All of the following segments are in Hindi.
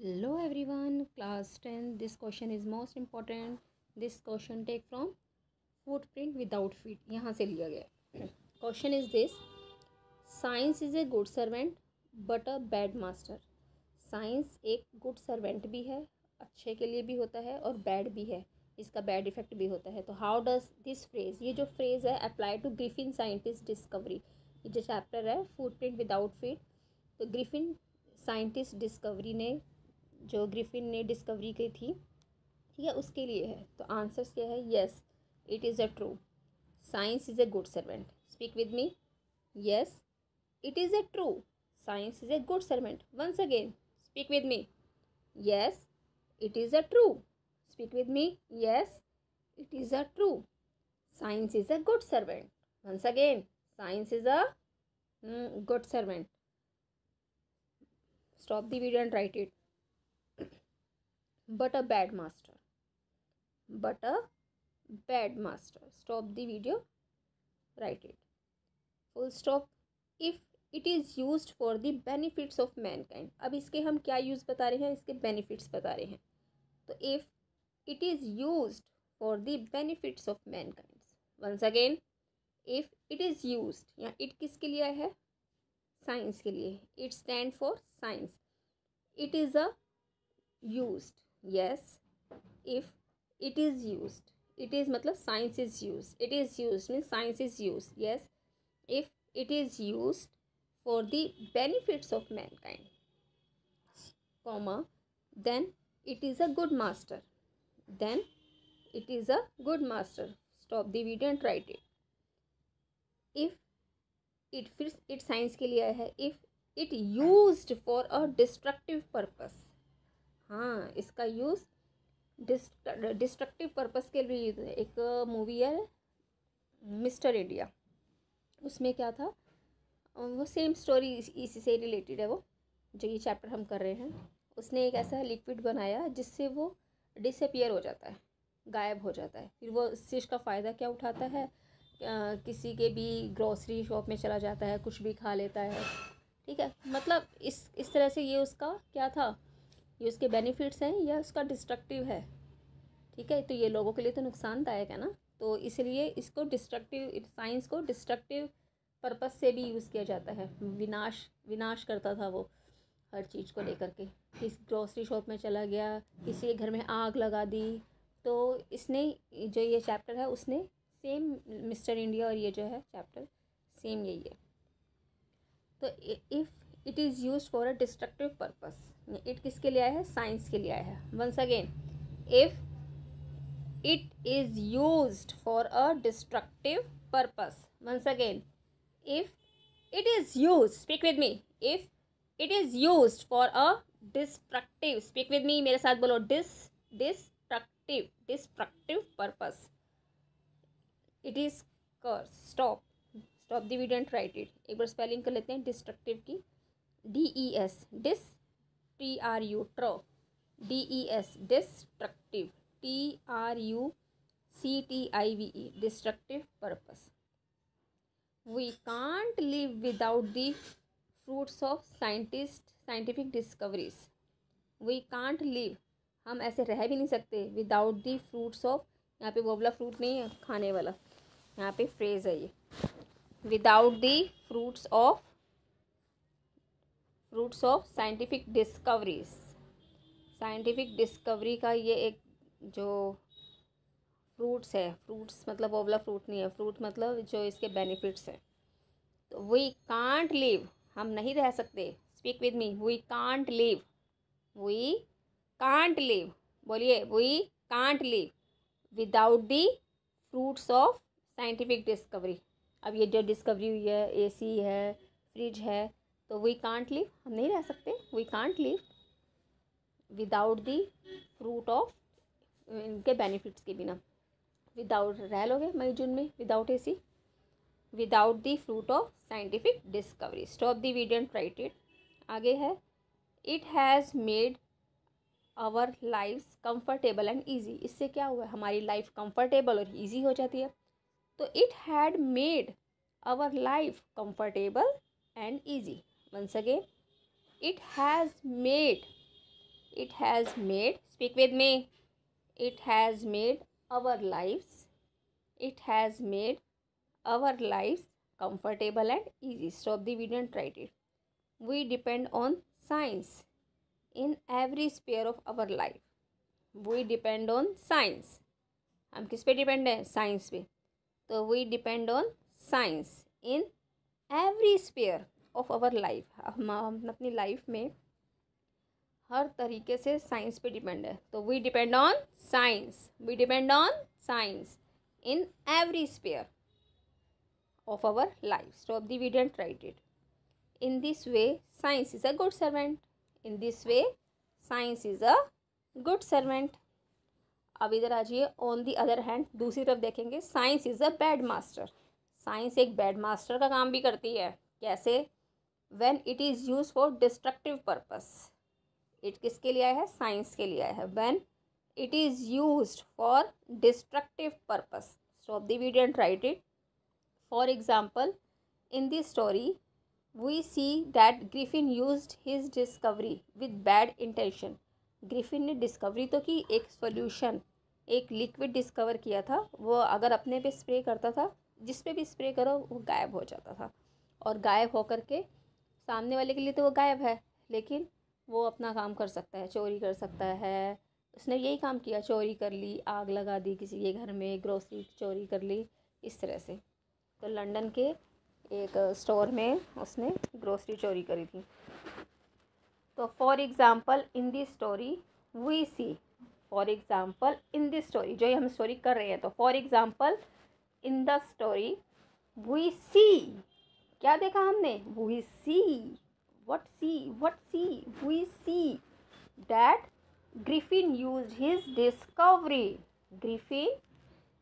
Hello everyone, class 10. This question is most important. This question take from footprint without feet. यहाँ से लिया गया. Question is this: Science is a good servant but a bad master. Science एक good servant भी है, अच्छे के लिए भी होता है और bad भी है, इसका bad effect भी होता है. तो how does this phrase, ये जो phrase है apply to Griffin scientist discovery. ये जो chapter है footprint without feet, तो Griffin scientist discovery ने जो ग्रिफिन ने डिस्कवरी की थी, ठीक है, उसके लिए है. तो आंसर्स क्या है? Yes, it is a true. Science is a good servant. Speak with me. Yes, it is a true. Science is a good servant. Once again speak with me. Yes, it is a true. Speak with me. Yes, it is a true. Science is a good servant. Once again, science is a good servant. Stop the video and write it. But a bad master. But a bad master. Stop the video. Write it. Full stop. If it is used for the benefits of mankind. अब इसके हम क्या यूज़ बता रहे हैं? इसके benefits बता रहे हैं. तो if it is used for the benefits of mankind. Once again, if it is used, या it किसके लिए है? साइंस के लिए. It stand for science. It is a used. Yes, if it is used, it is मतलब science is used, it is used means science is used. Yes, if it is used for the benefits of mankind, comma, then it is a good master. Then it is a good master. Stop the video and write it. If it, फिर it science के लिए है. If it used for a destructive purpose, हाँ, इसका यूज़ डिस्ट्रक्टिव पर्पस के लिए. एक मूवी है मिस्टर इंडिया, उसमें क्या था, वो सेम स्टोरी इसी से रिलेटेड है. वो जो ये चैप्टर हम कर रहे हैं, उसने एक ऐसा लिक्विड बनाया जिससे वो डिसअपियर हो जाता है, गायब हो जाता है. फिर वो इस चीज़ का फ़ायदा क्या उठाता है, किसी के भी ग्रोसरी शॉप में चला जाता है, कुछ भी खा लेता है. ठीक है, मतलब इस तरह से ये उसका क्या था, ये उसके बेनिफिट्स हैं या उसका डिस्ट्रक्टिव है. ठीक है, तो ये लोगों के लिए तो नुकसानदायक है ना. तो इसलिए इसको डिस्ट्रक्टिव, साइंस को डिस्ट्रक्टिव पर्पस से भी यूज़ किया जाता है. विनाश करता था वो हर चीज़ को लेकर के. किसी ग्रोसरी शॉप में चला गया, किसी के घर में आग लगा दी. तो इसने जो ये चैप्टर है उसने सेम, मिस्टर इंडिया और ये जो है चैप्टर सेम यही है. तो if it is use for a destructive purpose, it किसके लिए आया है? साइंस के लिए आया है. Once again, if it is used for a destructive purpose. Once again, if it is use, speak with me. If it is used for a destructive, speak with me, मेरे साथ बोलो, destructive purpose, it is curse. Stop the video and write it. एक बार स्पेलिंग कर लेते हैं डिस्ट्रक्टिव की. DES, डिस, TRU, ट्रो, DES, destructive, TRUCTIVE, destructive purpose. We can't live without the fruits of scientific discoveries. We can't live, हम ऐसे रह भी नहीं सकते, विदाउट द फ्रूट्स ऑफ, यहाँ पे वो वाला फ्रूट नहीं है खाने वाला, यहाँ पे फ्रेज है ये, without the fruits of scientific discoveries. Scientific discovery का ये एक जो फ्रूट्स है, फ्रूट्स मतलब वो वाला फ्रूट नहीं है, फ्रूट मतलब जो इसके बेनिफिट्स हैं. तो वी कांट लिव, हम नहीं रह सकते. Speak with me. We can't live, बोलिए, we can't live without the fruits of scientific discovery. अब ये जो डिस्कवरी हुई है, AC है, फ्रिज है, तो वी कांट लिव, हम नहीं रह सकते. We can't live without the fruit of, इनके बेनिफिट्स के बिना. विदाउट रह लोगे मई जून में, without AC, without the fruit of scientific discovery. Stop the video and write it. आगे है, it has made our lifes comfortable and easy. इससे क्या हुआ, हमारी लाइफ कंफर्टेबल और ईजी हो जाती है. तो it had made our life comfortable and easy. Once again, it has made It has made, speak with me, it has made our lives, it has made our lives comfortable and easy. Stop the video and write it. We depend on science in every sphere of our life. We depend on science. हम किस पे डिपेंड हैं? साइंस पे. तो we depend on science in every sphere of our life. हम अपनी लाइफ में हर तरीके से साइंस पे डिपेंड है. तो we depend on science. We depend on science in every sphere of our life. Stop the video and write it. In this way, science is a good servant. In this way, science is a good servant. अब इधर आ जाइए. ऑन दी अदर हैंड, दूसरी तरफ देखेंगे. Science is a bad master. Science एक बैड मास्टर का काम भी करती है. कैसे? When it is use for destructive purpose. It किसके लिए आया है? साइंस के लिए आया है. When it is used for destructive purpose. Stop the video and write it. For example, in this story we see that Griffin used his discovery with bad intention. Griffin ने डिस्कवरी तो की, एक सॉल्यूशन, एक लिक्विड डिस्कवर किया था. वो अगर अपने पे स्प्रे करता था, जिस पे भी स्प्रे करो वो गायब हो जाता था. और गायब होकर के सामने वाले के लिए तो वो गायब है, लेकिन वो अपना काम कर सकता है, चोरी कर सकता है. उसने यही काम किया, चोरी कर ली, आग लगा दी किसी के घर में, ग्रोसरी चोरी कर ली, इस तरह से. तो लंदन के एक स्टोर में उसने ग्रोसरी चोरी करी थी. तो for example in this story we see, for example in this story, जो हम स्टोरी कर रहे हैं, तो for example in the story we see, क्या देखा हमने? We see, what see, we see that Griffin used his discovery. Griffin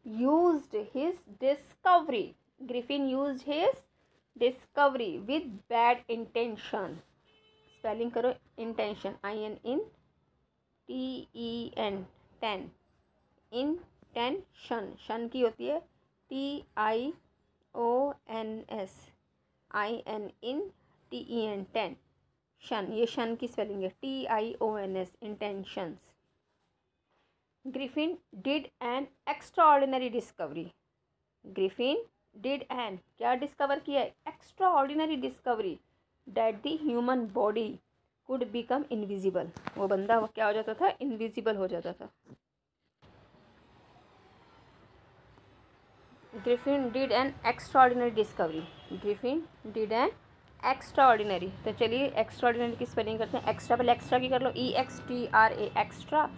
used his discovery. Griffin used his discovery with bad intention. Spelling करो intention, INTEN, ten. Intention, शन की होती है TIONS, INTEN, ten. शन, ये शन की स्पेलिंग है, TIONS, intentions. Griffin did an extraordinary discovery. Griffin did an, क्या डिस्कवर किया है? extraordinary discovery that the human body could become invisible. वो बंदा वो क्या हो जाता था? इनविजिबल हो जाता था. Griffin did an extraordinary discovery. Griffin did an extraordinary. तो चलिए extraordinary की स्पेलिंग करते हैं. एक्स्ट्रा, पहले एक्स्ट्रा की कर लो, EXTRA, extra,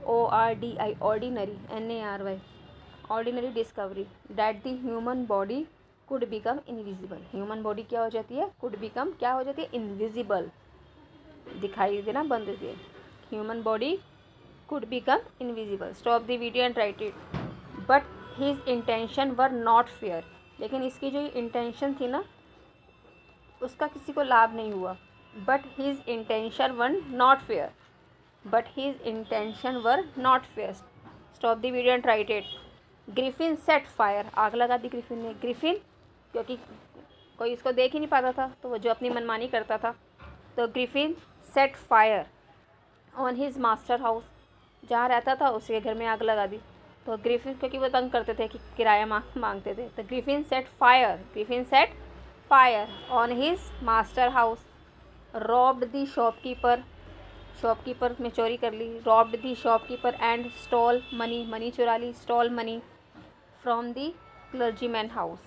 ORDI, ordinary, NARY, ordinary discovery that the human body could become invisible. human body क्या हो जाती है? could become क्या हो जाती है? invisible. दिखाई देना बंद दिए. human body could become invisible. stop the video and write it. but his intention were not fair. लेकिन इसकी जो इंटेंशन थी ना, उसका किसी को लाभ नहीं हुआ. but his intention were not fair. But his intention were not fair. Stop the video and write it. Griffin set fire. आग लगा दी ग्रिफिन ने. ग्रिफिन क्योंकि कोई इसको देख ही नहीं पाता था, तो वो जो अपनी मनमानी करता था, तो Griffin set fire on his master house. जहाँ रहता था उसके घर में आग लगा दी. तो ग्रिफिन, क्योंकि वो तंग करते थे कि किराया मांगते थे, तो Griffin set fire on his master house. Robbed the shopkeeper में चोरी कर ली. Robbed the shopkeeper and stole money चुरा ली. Stole money from the clergyman house.